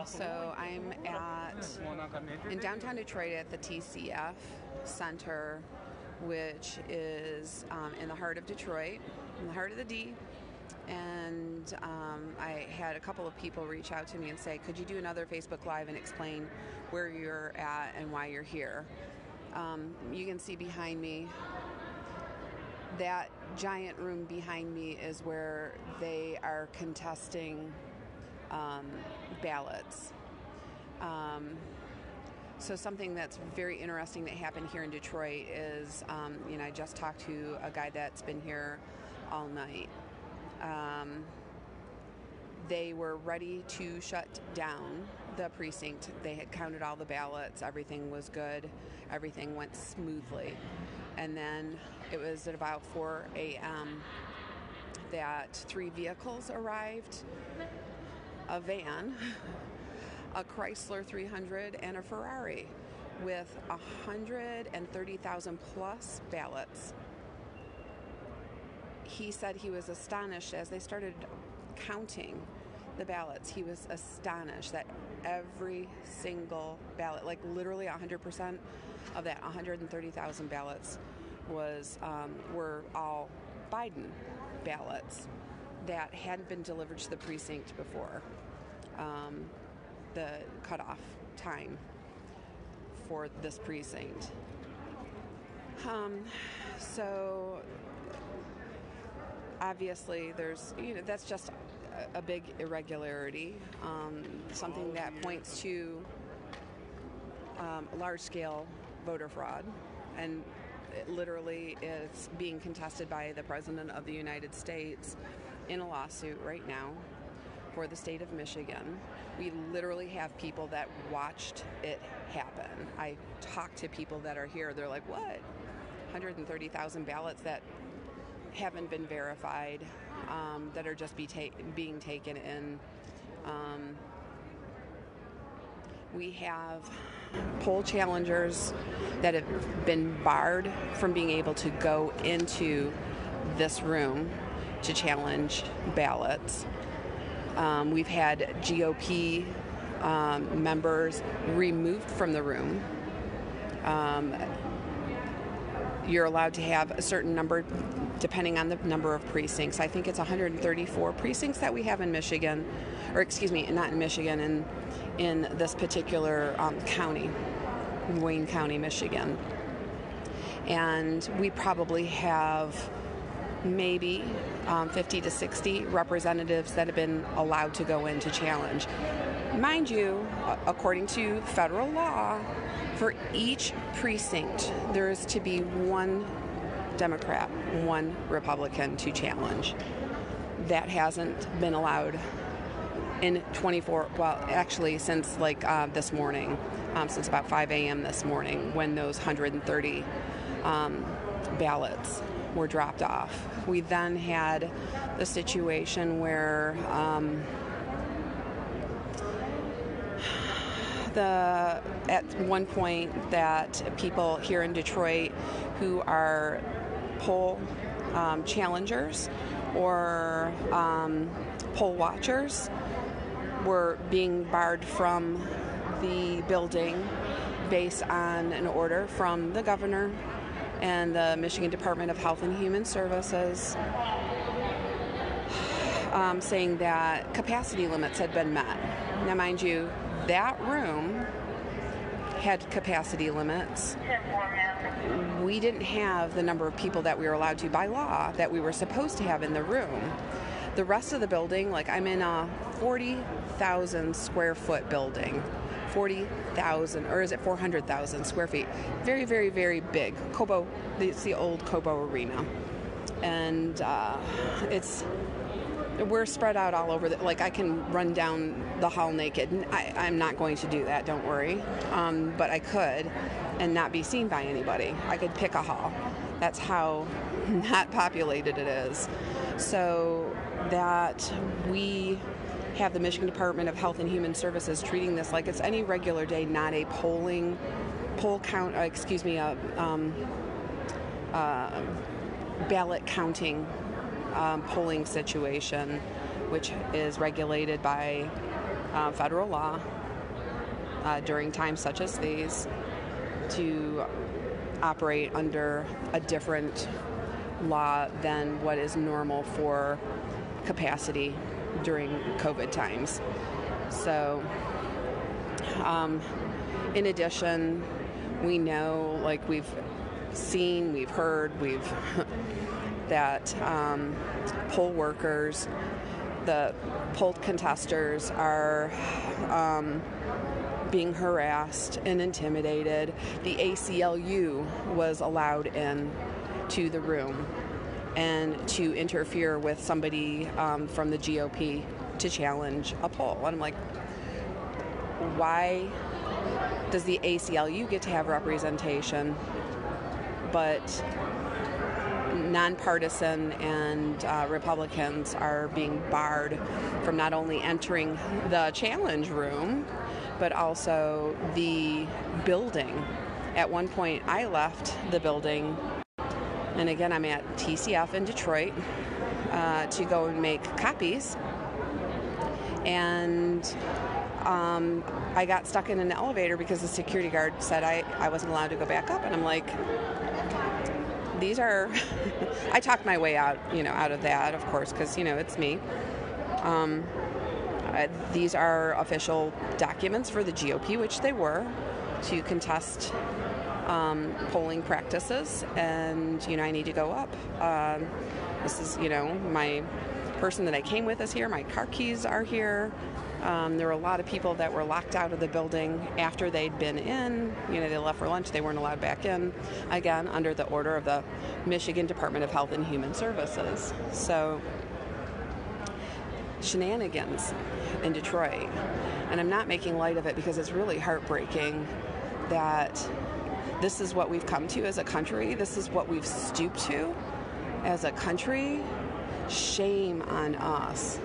So I'm in downtown Detroit at the TCF Center, which is in the heart of Detroit, in the heart of the D. And I had a couple of people reach out to me and say, could you do another Facebook Live and explain where you're at and why you're here? You can see behind me, that giant room behind me is where they are contesting ballots. So something that's very interesting that happened here in Detroit is, I just talked to a guy that's been here all night. They were ready to shut down the precinct. They had counted all the ballots. Everything was good. Everything went smoothly. And then it was at about 4 a.m. that 3 vehicles arrived, a van, a Chrysler 300, and a Ferrari with 130,000 plus ballots. He said he was astonished as they started counting the ballots. He was astonished that every single ballot, like literally 100% of that 130,000 ballots were all Biden ballots that hadn't been delivered to the precinct before the cutoff time for this precinct. So obviously there's, that's just a big irregularity, something that points to large-scale voter fraud, and it literally is being contested by the President of the United States in a lawsuit right now for the state of Michigan. We literally have people that watched it happen. I talked to people that are here. They're like, what? 130,000 ballots that haven't been verified, that are just being taken in. We have poll challengers that have been barred from being able to go into this room to challenge ballots. We've had GOP members removed from the room. You're allowed to have a certain number depending on the number of precincts. I think it's 134 precincts that we have in Michigan, or excuse me, not in Michigan, in this particular county, Wayne County, Michigan. And we probably have maybe 50 to 60 representatives that have been allowed to go in to challenge. Mind you, according to federal law, for each precinct, there is to be one Democrat, one Republican to challenge. That hasn't been allowed in 24, well, actually since this morning, since about 5 a.m. this morning, when those 130 ballots were dropped off. We then had the situation where at one point that people here in Detroit who are poll challengers or poll watchers were being barred from the building based on an order from the governor and the Michigan Department of Health and Human Services, saying that capacity limits had been met. Now, mind you, that room had capacity limits. We didn't have the number of people that we were allowed to by law that we were supposed to have in the room. The rest of the building, I'm in a 40,000 square foot building. 40,000, or is it 400,000 square feet? Very, very, very big. Cobo, it's the old Cobo Arena. And we're spread out all over. I can run down the hall naked. I'm not going to do that, don't worry. But I could, and not be seen by anybody. I could pick a hall. That's how not populated it is. So that we have the Michigan Department of Health and Human Services treating this like it's any regular day, not a ballot counting polling situation, which is regulated by federal law during times such as these to operate under a different law than what is normal for capacity during COVID times. So, in addition, we know, like we've seen, we've heard, that poll workers, the poll contesters are being harassed and intimidated. The ACLU was allowed in to the room and to interfere with somebody from the GOP to challenge a poll. And I'm like, why does the ACLU get to have representation, but nonpartisan and Republicans are being barred from not only entering the challenge room, but also the building? At one point, I left the building, and again, I'm at TCF in Detroit to go and make copies, and I got stuck in an elevator because the security guard said I wasn't allowed to go back up, and I'm like, these are I talked my way out of that, of course, because it's me. These are official documents for the GOP, which they were, to contest polling practices, and I need to go up. This is my person that I came with is here. My car keys are here. There were a lot of people that were locked out of the building after they'd been in. They left for lunch. They weren't allowed back in, again, under the order of the Michigan Department of Health and Human Services. So, shenanigans in Detroit. And I'm not making light of it because it's really heartbreaking that this is what we've come to as a country. This is what we've stooped to as a country. Shame on us.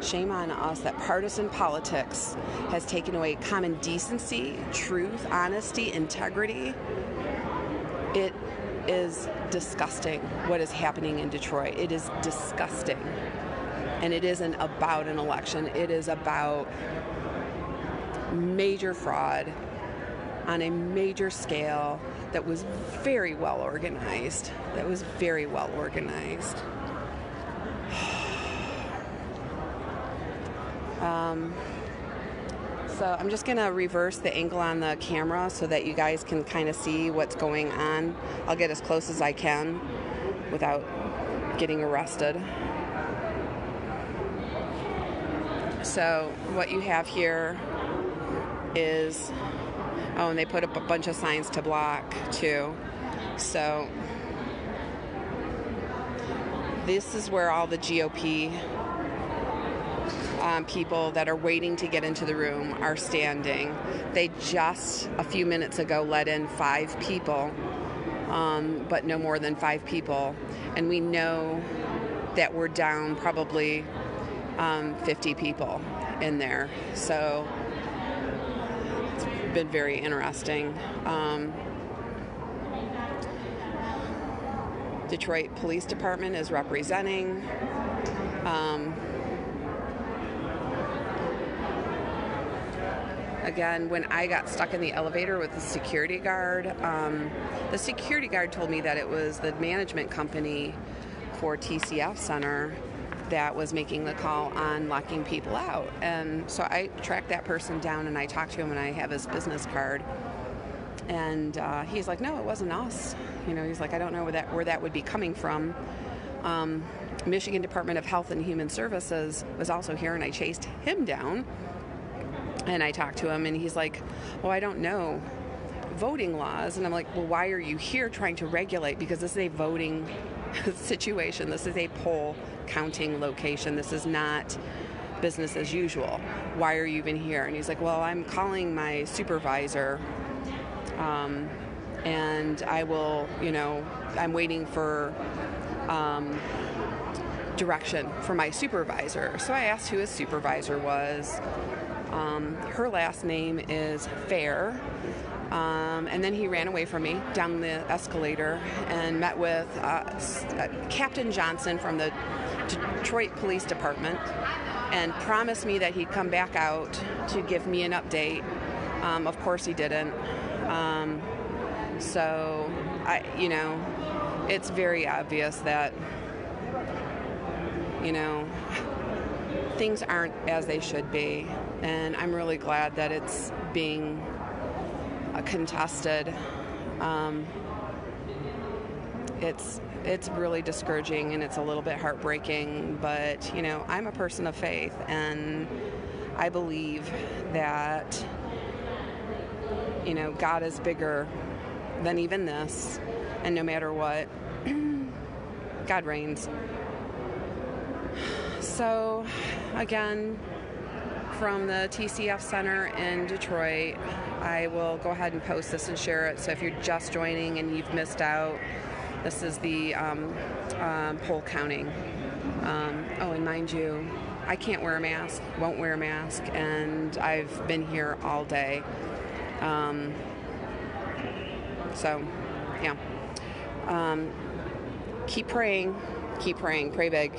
Shame on us that partisan politics has taken away common decency, truth, honesty, integrity. It is disgusting what is happening in Detroit. It is disgusting. And it isn't about an election. It is about major fraud on a major scale that was very well organized. So I'm just going to reverse the angle on the camera so that you guys can kind of see what's going on. I'll get as close as I can without getting arrested. So what you have here is, and they put up a bunch of signs to block too. So this is where all the GOP people that are waiting to get into the room are standing. They just a few minutes ago let in 5 people, but no more than 5 people. And we know that we're down probably 50 people in there. So it's been very interesting. Detroit Police Department is representing. Again, when I got stuck in the elevator with the security guard told me that it was the management company for TCF Center that was making the call on locking people out. And so I tracked that person down and I talked to him, and I have his business card. And he's like, no, it wasn't us. He's like, I don't know where that would be coming from. Michigan Department of Health and Human Services was also here, and I chased him down. And I talked to him, and he's like, well, I don't know voting laws. And I'm like, well, why are you here trying to regulate? Because this is a voting situation. This is a poll counting location. This is not business as usual. Why are you even here? And he's like, well, I'm calling my supervisor, and I will, I'm waiting for direction from my supervisor. So I asked who his supervisor was. Her last name is Fair. And then he ran away from me down the escalator and met with Captain Johnson from the Detroit Police Department. and promised me that he'd come back out to give me an update. Of course he didn't. So, it's very obvious that, things aren't as they should be. And I'm really glad that it's being contested. It's really discouraging and it's a little bit heartbreaking, but I'm a person of faith and I believe that God is bigger than even this, and no matter what, God reigns. So again, from the TCF Center in Detroit, I will go ahead and post this and share it. So if you're just joining and you've missed out, this is the poll counting. And mind you, I can't wear a mask, won't wear a mask, and I've been here all day. So, yeah. Keep praying, pray big.